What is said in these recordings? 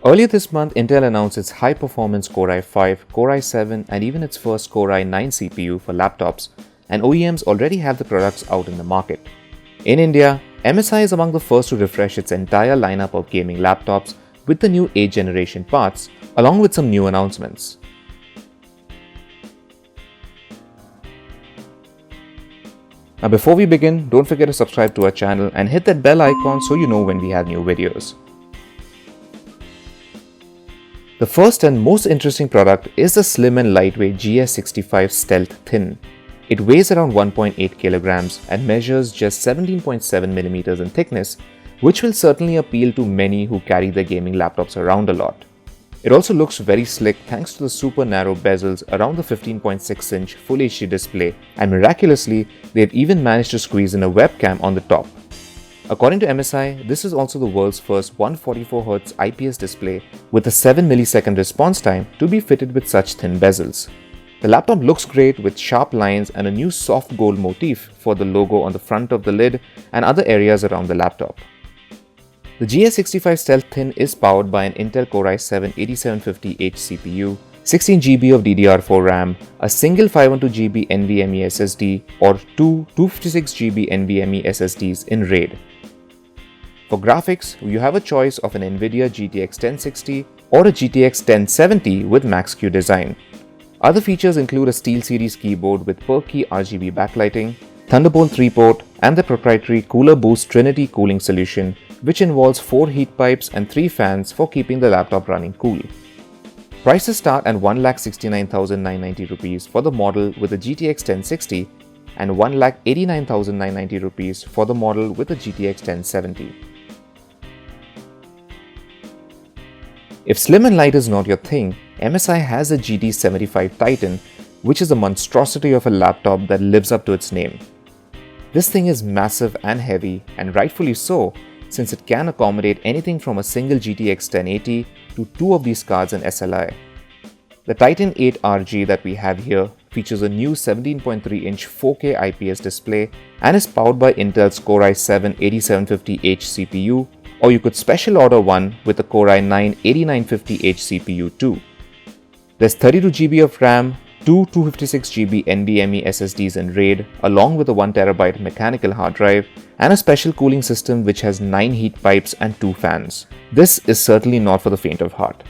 Earlier this month, Intel announced its high-performance Core i5, Core i7 and even its first Core i9 CPU for laptops, and OEMs already have the products out in the market. In India, MSI is among the first to refresh its entire lineup of gaming laptops with the new 8th generation parts, along with some new announcements. Now before we begin, don't forget to subscribe to our channel and hit that bell icon so you know when we have new videos. The first and most interesting product is the slim and lightweight GS65 Stealth Thin. It weighs around 1.8 kilograms and measures just 17.7 millimeters in thickness, which will certainly appeal to many who carry their gaming laptops around a lot. It also looks very slick thanks to the super narrow bezels around the 15.6-inch Full HD display, and miraculously, they've even managed to squeeze in a webcam on the top. According to MSI, this is also the world's first 144Hz IPS display with a 7 millisecond response time to be fitted with such thin bezels. The laptop looks great with sharp lines and a new soft gold motif for the logo on the front of the lid and other areas around the laptop. The GS65 Stealth Thin is powered by an Intel Core i7-8750H CPU, 16GB of DDR4 RAM, a single 512GB NVMe SSD or two 256GB NVMe SSDs in RAID. For graphics, you have a choice of an Nvidia GTX 1060 or a GTX 1070 with Max-Q design. Other features include a SteelSeries keyboard with per-key RGB backlighting, Thunderbolt 3 port, and the proprietary Cooler Boost Trinity cooling solution, which involves 4 heat pipes and 3 fans for keeping the laptop running cool. Prices start at 1,69,990 rupees for the model with a GTX 1060 and 1,89,990 rupees for the model with a GTX 1070. If slim and light is not your thing, MSI has a GT75 Titan, which is a monstrosity of a laptop that lives up to its name. This thing is massive and heavy, and rightfully so, since it can accommodate anything from a single GTX 1080 to 2 of these cards in SLI. The Titan 8 RG that we have here features a new 17.3-inch 4K IPS display and is powered by Intel's Core i7-8750H CPU, or you could special order one with the Core i9-8950H CPU too. There's 32GB of RAM, two 256GB NVMe SSDs in RAID, along with a 1TB mechanical hard drive, and a special cooling system which has 9 heat pipes and 2 fans. This is certainly not for the faint of heart.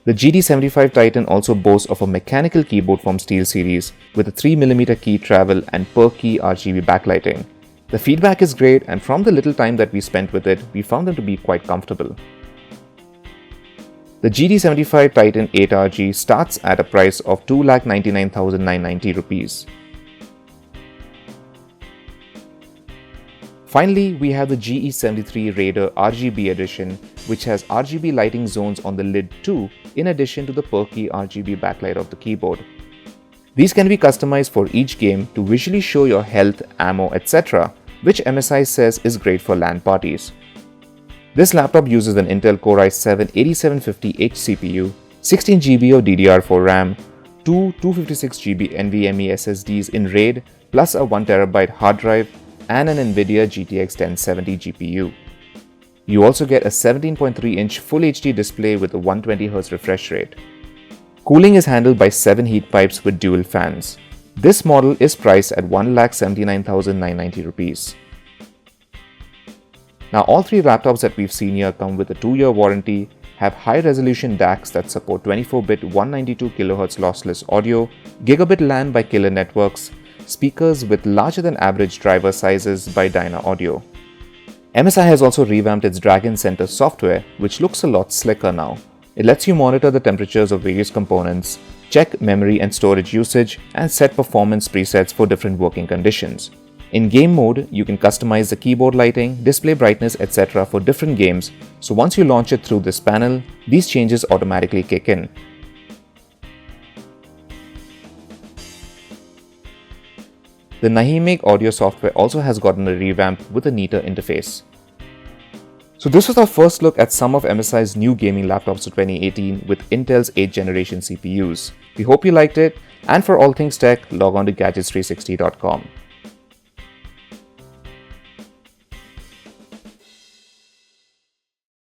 The GT75 Titan also boasts of a mechanical keyboard from SteelSeries with a 3mm key travel and per-key RGB backlighting. The feedback is great, and from the little time that we spent with it, we found them to be quite comfortable. The GT75 Titan 8RG starts at a price of 2,99,990 rupees. Finally, we have the GE73 Raider RGB edition, which has RGB lighting zones on the lid too, in addition to the per-key RGB backlight of the keyboard. These can be customized for each game to visually show your health, ammo, etc., which MSI says is great for LAN parties. This laptop uses an Intel Core i7-8750H CPU, 16GB of DDR4 RAM, two 256GB NVMe SSDs in RAID, plus a 1TB hard drive, and an Nvidia GTX 1070 GPU. You also get a 17.3-inch Full HD display with a 120Hz refresh rate. Cooling is handled by 7 heat pipes with dual fans. This model is priced at 1,79,990 rupees. Now, all 3 laptops that we've seen here come with a 2-year warranty, have high-resolution DACs that support 24-bit 192kHz lossless audio, gigabit LAN by Killer Networks, speakers with larger-than-average driver sizes by Dyna Audio. MSI has also revamped its Dragon Center software, which looks a lot slicker now. It lets you monitor the temperatures of various components, check memory and storage usage, and set performance presets for different working conditions. In game mode, you can customize the keyboard lighting, display brightness, etc. for different games, so once you launch it through this panel, these changes automatically kick in. The Nahimake audio software also has gotten a revamp with a neater interface. So this was our first look at some of MSI's new gaming laptops for 2018 with Intel's 8th generation CPUs. We hope you liked it, and for all things tech, log on to gadgets360.com.